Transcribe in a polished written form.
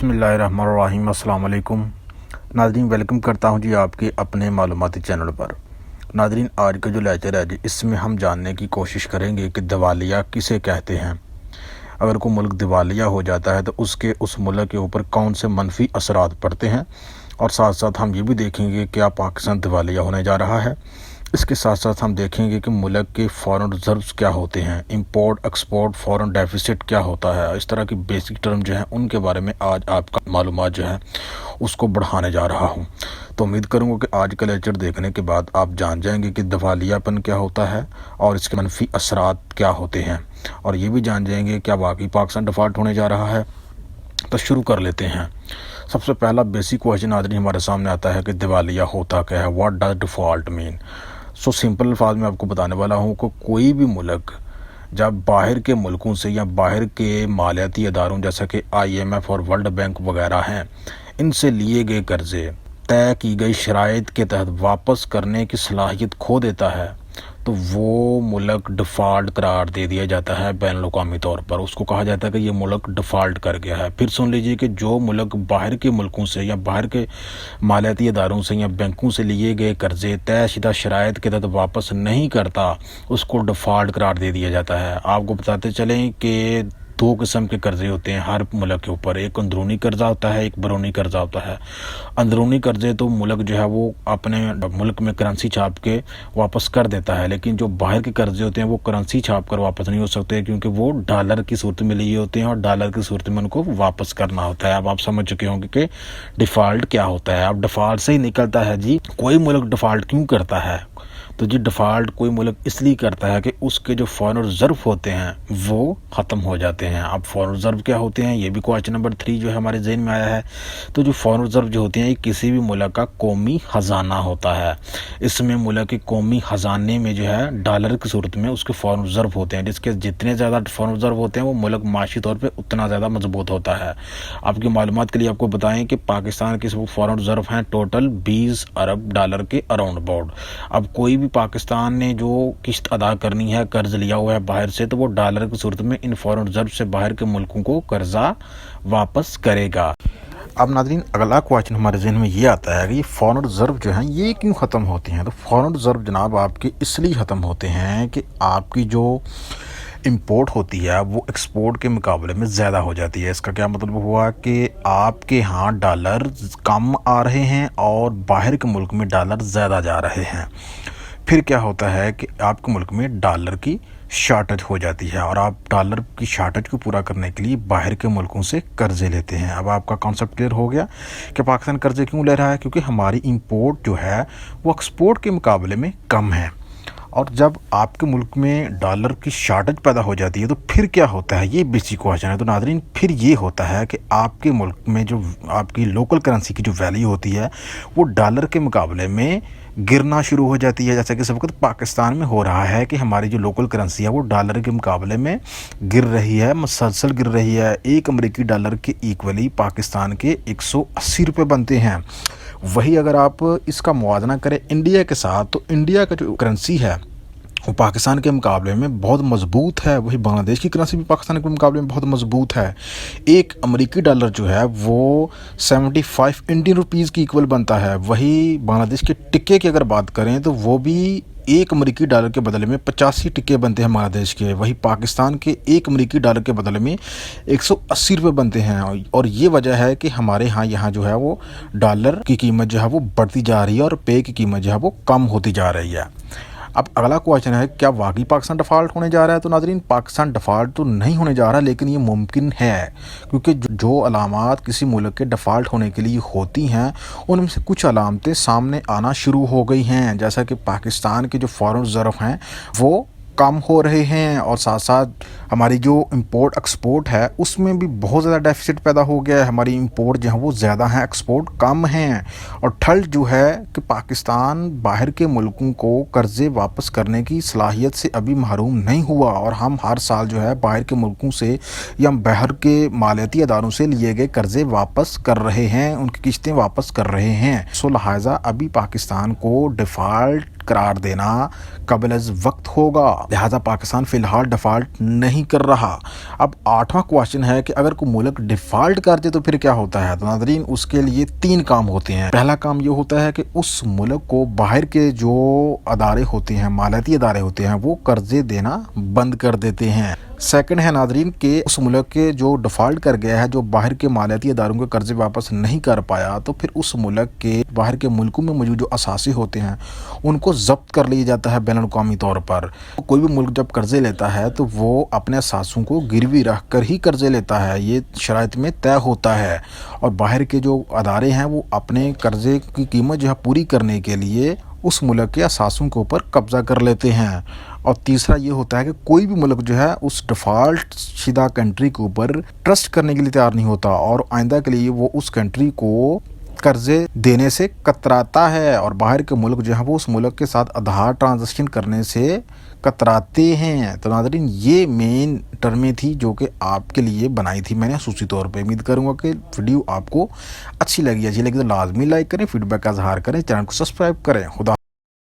बिस्मिल्लाहिर्रहमानिर्रहीम। अस्सलाम वालेकुम नाज़रीन, वेलकम करता हूं जी आपके अपने मालूमाती चैनल पर। नाज़रीन, आज का जो लेक्चर है जी, इसमें हम जानने की कोशिश करेंगे कि दिवालिया किसे कहते हैं। अगर कोई मुल्क दिवालिया हो जाता है तो उस मुल्क के ऊपर कौन से मनफी असरात पड़ते हैं, और साथ साथ हम ये भी देखेंगे क्या पाकिस्तान दिवालिया होने जा रहा है। इसके साथ साथ हम देखेंगे कि मुल्क के फॉरेन रिजर्व्स क्या होते हैं, इंपोर्ट एक्सपोर्ट फॉरेन डेफिसिट क्या होता है। इस तरह की बेसिक टर्म जो है उनके बारे में आज आपका मालूमात जो है उसको बढ़ाने जा रहा हूँ। तो उम्मीद करूँगा कि आज का लेक्चर देखने के बाद आप जान जाएंगे कि दिवालियापन क्या होता है और इसके मनफी असरात क्या होते हैं, और ये भी जान जाएंगे क्या वाकई पाकिस्तान डिफ़ॉल्ट होने जा रहा है। तो शुरू कर लेते हैं। सबसे पहला बेसिक क्वेश्चन आदमी हमारे सामने आता है कि दिवालिया होता क्या है, what does default mean. So simple अल्फाज में आपको बताने वाला हूँ कि कोई भी मुल्क जब बाहर के मुल्कों से या बाहर के मालियाती अदारों जैसा कि IMF और वर्ल्ड बैंक वगैरह हैं, इनसे लिए गए कर्ज़े तय की गई शराइत के तहत वापस करने की सलाहियत खो देता है, तो वो मुल्क डिफ़ॉल्ट करार दे दिया जाता है बैनुल-अक़वामी तौर पर। उसको कहा जाता है कि ये मुल्क डिफ़ॉल्ट कर गया है। फिर सुन लीजिए कि जो मुल्क बाहर के मुल्कों से या बाहर के मालियाती अदारों से या बैंकों से लिए गए कर्ज़े तयशुदा शराइत के तहत वापस नहीं करता, उसको डिफ़ॉल्ट करार दे दिया जाता है। आपको बताते चलें कि दो किस्म के कर्ज़े होते हैं हर मुल्क के ऊपर, एक अंदरूनी कर्ज़ा होता है, एक बैरूनी कर्ज़ा होता है। अंदरूनी कर्ज़े तो मुल्क जो है वो अपने मुल्क में करेंसी छाप के वापस कर देता है, लेकिन जो बाहर के कर्ज़े होते हैं वो करेंसी छाप कर वापस नहीं हो सकते, क्योंकि वो डॉलर की सूरत में लिए होते हैं और डॉलर की सूरत में उनको वापस करना होता है। अब आप समझ चुके होंगे कि डिफ़ॉल्ट क्या होता है। अब डिफ़ॉल्ट से ही निकलता है जी कोई मुल्क डिफ़ॉल्ट क्यों करता है। तो जी डिफ़ॉल्ट कोई मुल्क इसलिए करता है कि उसके जो फॉरेन रिज़र्व होते हैं वो ख़त्म हो जाते हैं। अब फॉरेन रिज़र्व क्या होते हैं, ये भी क्वेश्चन नंबर 3 जो है हमारे ज़हन में आया है। तो जो फॉरेन रिज़र्व जो होते हैं ये किसी भी मुल्क का कौमी ख़जाना होता है। इसमें मुल्क के कौमी ख़जाने में जो है डॉलर की सूरत में उसके फॉरेन रिज़र्व होते हैं, जिसके जितने ज़्यादा फॉरेन रिज़र्व होते हैं वो मुल्क माशी तौर पर उतना ज़्यादा मजबूत होता है। आपकी मालूमात के लिए आपको बताएं कि पाकिस्तान के फॉरेन रिज़र्व हैं टोटल 20 अरब डॉलर के अराउंड अबाउट। अब कोई भी पाकिस्तान ने जो किस्त अदा करनी है, कर्ज लिया हुआ है बाहर से, तो वो डॉलर की सूरत में इन फॉरेन रिजर्व से बाहर के मुल्कों को कर्जा वापस करेगा। अब नाज़रीन, अगला क्वेश्चन हमारे जहन में ये आता है कि ये फॉरेन रिजर्व जो हैं ये क्यों ख़त्म होते हैं। तो फॉरेन रिजर्व जनाब आपके इसलिए ख़त्म होते हैं कि आपकी जो इंपोर्ट होती है वो एक्सपोर्ट के मुकाबले में ज़्यादा हो जाती है। इसका क्या मतलब हुआ कि आपके यहाँ डॉलर कम आ रहे हैं और बाहर के मुल्क में डॉलर ज़्यादा जा रहे हैं। फिर क्या होता है कि आपके मुल्क में डॉलर की शॉर्टेज हो जाती है, और आप डॉलर की शॉर्टेज को पूरा करने के लिए बाहर के मुल्कों से कर्ज़े लेते हैं। अब आपका कॉन्सेप्ट क्लियर हो गया कि पाकिस्तान कर्ज़े क्यों ले रहा है, क्योंकि हमारी इंपोर्ट जो है वो एक्सपोर्ट के मुकाबले में कम है। और जब आपके मुल्क में डॉलर की शॉर्टेज पैदा हो जाती है तो फिर क्या होता है, ये बेसिक क्वेश्चन है। तो नाज़रीन, फिर ये होता है कि आपके मुल्क में जो आपकी लोकल करेंसी की जो वैल्यू होती है वो डॉलर के मुकाबले में गिरना शुरू हो जाती है। जैसा कि इस वक्त पाकिस्तान में हो रहा है कि हमारी जो लोकल करेंसी है वो डॉलर के मुकाबले में गिर रही है, मुसलसल गिर रही है। एक अमेरिकी डॉलर के इक्वली पाकिस्तान के 180 रुपये बनते हैं। वही अगर आप इसका मुवाजना करें इंडिया के साथ, तो इंडिया का जो करेंसी है वो पाकिस्तान के मुकाबले में बहुत मजबूत है। वही बांग्लादेश की करेंसी भी पाकिस्तान के मुकाबले में बहुत मजबूत है। एक अमेरिकी डॉलर जो है वो 75 इंडियन रुपीज़ की इक्वल बनता है। वही बांग्लादेश के टिक्के की अगर बात करें तो वो भी एक अमेरिकी डॉलर के बदले में 85 टिक्के बनते हैं बांग्लादेश के। वही पाकिस्तान के एक अमेरिकी डॉलर के बदले में 180 रुपये बनते हैं। और ये वजह है कि हमारे यहाँ जो है वो डॉलर की कीमत जो है वो बढ़ती जा रही है और पे की कीमत जो है वो कम होती जा रही है। अब अगला क्वेश्चन है क्या वाकई पाकिस्तान डिफ़ॉल्ट होने जा रहा है। तो नाज़रीन, पाकिस्तान डिफ़ॉल्ट तो नहीं होने जा रहा, लेकिन ये मुमकिन है, क्योंकि जो अलामात किसी मुल्क के डिफ़ॉल्ट होने के लिए होती हैं उनमें से कुछ अलामतें सामने आना शुरू हो गई हैं। जैसा कि पाकिस्तान के जो फॉरेन रिजर्व हैं वो कम हो रहे हैं, और साथ साथ हमारी जो इंपोर्ट एक्सपोर्ट है उसमें भी बहुत ज़्यादा डेफिसिट पैदा हो गया है। हमारी इंपोर्ट जो है वो ज़्यादा है, एक्सपोर्ट कम हैं। और थर्ड जो है कि पाकिस्तान बाहर के मुल्कों को कर्ज़े वापस करने की सलाहियत से अभी महरूम नहीं हुआ, और हम हर साल जो है बाहर के मुल्कों से या बाहर के मालियाती अदारों से लिए गए कर्ज़े वापस कर रहे हैं, उनकी किस्तें वापस कर रहे हैं। सो लिहाजा अभी पाकिस्तान को डिफ़ॉल्ट قرار دینا قبل از وقت ہوگا، لہٰذا پاکستان فی الحال ڈیفالٹ نہیں کر رہا۔ اب 8واں کویشچن ہے کہ اگر کوئی ملک ڈیفالٹ کر دے تو پھر کیا ہوتا ہے؟ تو ناظرین اس کے لیے 3 کام ہوتے ہیں۔ پہلا کام یہ ہوتا ہے کہ اس ملک کو باہر کے جو ادارے ہوتے ہیں، مالیاتی ادارے ہوتے ہیں، وہ قرضے دینا بند کر دیتے ہیں۔ سیکنڈ ہے ناظرین کہ اس ملک کے جو ڈیفالٹ کر گیا ہے، جو باہر کے مالیاتی اداروں کے قرضے واپس نہیں کر پایا، تو پھر اس ملک کے باہر کے ملکوں میں موجود جو اثاثے ہوتے ہیں ان کو ضبط کر لیا جاتا ہے بین الاقوامی طور پر۔ کوئی بھی ملک جب قرضے لیتا ہے تو وہ اپنے اثاثوں کو گروی رکھ کر ہی قرضے لیتا ہے، یہ شرائط میں طے ہوتا ہے، اور باہر کے جو ادارے ہیں وہ اپنے قرضے کی قیمت جو ہے پوری کرنے کے لیے اس ملک کے اثاثوں کے اوپر قبضہ کر لیتے ہیں۔ اور تیسرا یہ ہوتا ہے کہ کوئی بھی ملک جو ہے اس ڈیفالٹ شدہ کنٹری کے اوپر ٹرسٹ کرنے کے لیے تیار نہیں ہوتا، اور آئندہ کے لیے وہ اس کنٹری کو قرضے دینے سے کتراتا ہے، اور باہر کے ملک جو ہے وہ اس ملک کے ساتھ آدھار ٹرانزیکشن کرنے سے کتراتے ہیں۔ تو ناظرین یہ مین ٹرمیں تھی جو کہ آپ کے لیے بنائی تھی میں نے خصوصی طور پہ۔ امید کروں گا کہ ویڈیو آپ کو اچھی لگی تو لازمی لائک کریں، فیڈ بیک کا اظہار کریں، چینل کو سبسکرائب کریں۔ خدا